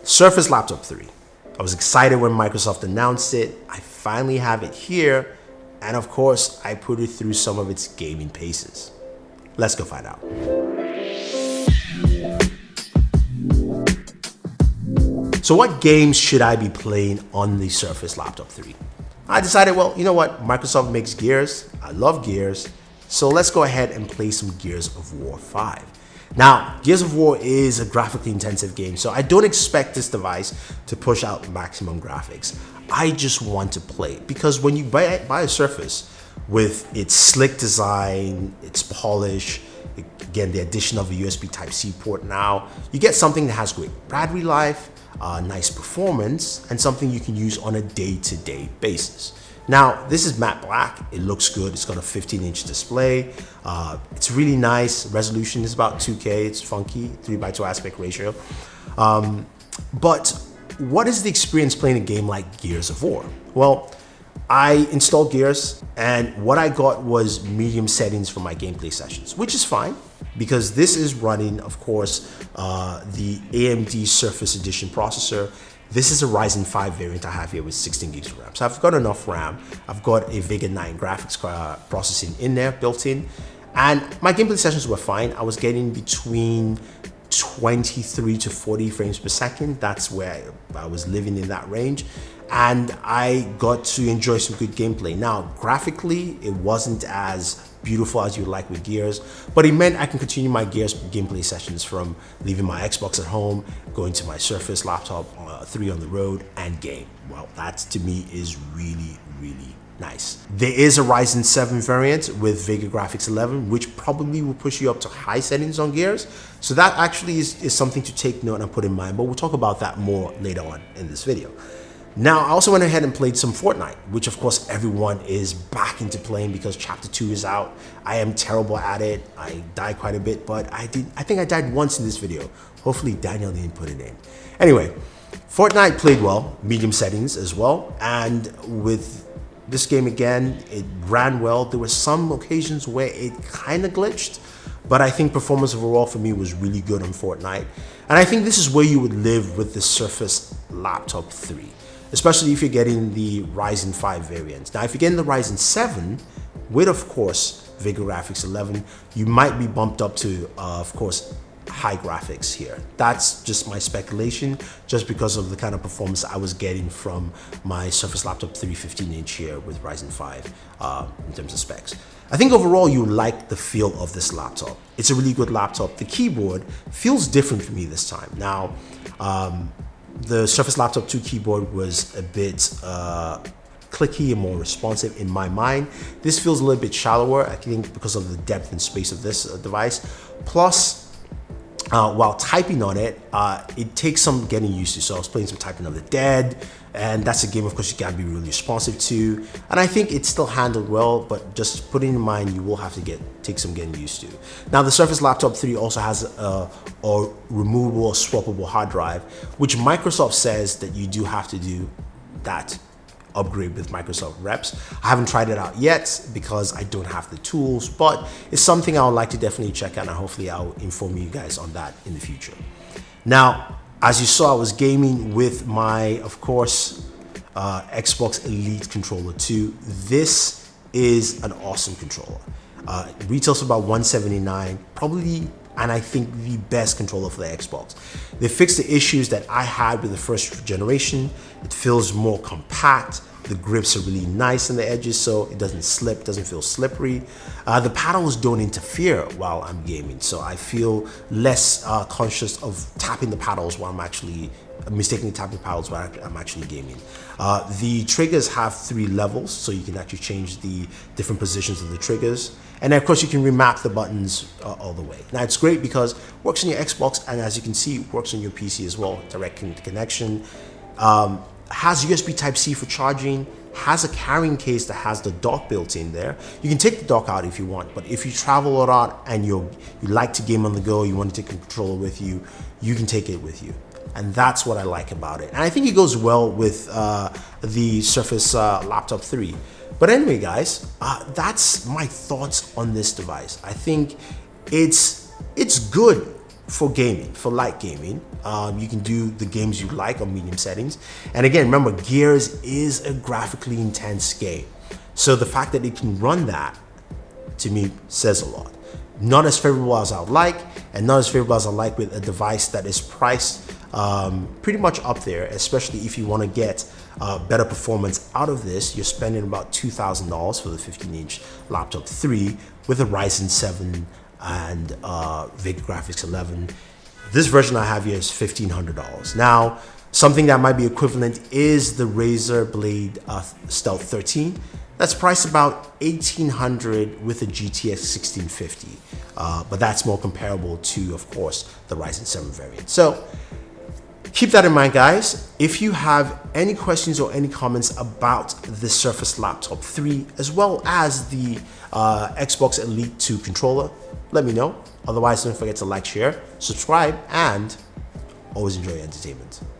Surface Laptop 3. I was excited when Microsoft announced it. I finally have it here, and of course, I put it through some of its gaming paces. Let's go find out. So what games should I be playing on the Surface Laptop 3? I decided, well, you know what? Microsoft makes Gears. I love Gears. So let's go ahead and play some Gears of War 5. Now, Gears of War is a graphically intensive game, so I don't expect this device to push out maximum graphics. I just want to play it because when you buy a Surface with its slick design, its polish, again, the addition of a USB Type-C port now, you get something that has great battery life, nice performance, and something you can use on a day-to-day basis. Now, this is matte black. It looks good. It's got a 15-inch display. It's really nice. Resolution is about 2K. It's funky, 3:2 aspect ratio. But what is the experience playing a game like Gears of War? Well, I installed Gears, and what I got was medium settings for my gameplay sessions, which is fine because this is running, of course, the AMD Surface Edition processor. This is a Ryzen 5 variant I have here with 16 gigs of RAM. So I've got enough RAM. I've got a Vega 9 graphics processing in there, built in. And my gameplay sessions were fine. I was getting between 23 to 40 frames per second. That's where I was living in that range. And I got to enjoy some good gameplay. Now, graphically, it wasn't as beautiful as you'd like with Gears, but it meant I can continue my Gears gameplay sessions from leaving my Xbox at home, going to my Surface Laptop 3 on the road, and game. Well, that to me is really, really nice. There is a Ryzen 7 variant with Vega Graphics 11, which probably will push you up to high settings on Gears. So that actually is something to take note and put in mind, but we'll talk about that more later on in this video. Now, I also went ahead and played some Fortnite, which of course everyone is back into playing because Chapter 2 is out. I am terrible at it. I died quite a bit, but I think I died once in this video. Hopefully Daniel didn't put it in. Anyway, Fortnite played well, medium settings as well, and with this game again, it ran well. There were some occasions where it kind of glitched, but I think performance overall for me was really good on Fortnite. And I think this is where you would live with the Surface Laptop 3. Especially if you're getting the Ryzen 5 variant. Now, if you're getting the Ryzen 7 with, of course, Vega Graphics 11, you might be bumped up to, of course, high graphics here. That's just my speculation, just because of the kind of performance I was getting from my Surface Laptop 3 15-inch here with Ryzen 5 in terms of specs. I think overall you like the feel of this laptop. It's a really good laptop. The keyboard feels different for me this time. Now, the Surface Laptop 2 keyboard was a bit clicky and more responsive in my mind. This feels a little bit shallower, I think, because of the depth and space of this device. Plus, while typing on it, it takes some getting used to. So I was playing some Typing of the Dead, and that's a game, of course, you gotta be really responsive to. And I think it's still handled well, but just putting in mind, you will have to take some getting used to. Now, the Surface Laptop 3 also has a removable or swappable hard drive, which Microsoft says that you do have to do that upgrade with Microsoft Reps. I haven't tried it out yet because I don't have the tools, but it's something I would like to definitely check out, and hopefully I'll inform you guys on that in the future. Now, as you saw, I was gaming with my, of course, Xbox Elite Controller 2. This is an awesome controller. It retails for about $179, probably, and I think the best controller for the Xbox. They fixed the issues that I had with the first generation. It feels more compact. The grips are really nice on the edges, so it doesn't slip, doesn't feel slippery. The paddles don't interfere while I'm gaming, so I feel less conscious of tapping the paddles while I'm actually mistakenly tapping paddles while I'm actually gaming. The triggers have 3 levels, so you can actually change the different positions of the triggers. And then, of course, you can remap the buttons all the way. Now, it's great because it works on your Xbox, and as you can see, it works on your PC as well, direct connection. Has USB Type-C for charging, has a carrying case that has the dock built in there. You can take the dock out if you want, but if you travel a lot and you like to game on the go, you want to take a controller with you, you can take it with you. And that's what I like about it. And I think it goes well with the Surface Laptop 3. But anyway, guys, that's my thoughts on this device. I think it's good. for gaming, for light gaming. You can do the games you like on medium settings. And again, remember, Gears is a graphically intense game. So the fact that it can run that, to me, says a lot. Not as favorable as I would like, and not as favorable as I like with a device that is priced pretty much up there, especially if you want to get better performance out of this. You're spending about $2,000 for the 15-inch laptop 3 with a Ryzen 7 and VIC Graphics 11. This version I have here is $1,500. Now, something that might be equivalent is the Razer Blade Stealth 13. That's priced about $1,800 with a GTX 1650, but that's more comparable to, of course, the Ryzen 7 variant. So keep that in mind, guys. If you have any questions or any comments about the Surface Laptop 3, as well as the Xbox Elite 2 controller, let me know. Otherwise, don't forget to like, share, subscribe, and always enjoy your entertainment.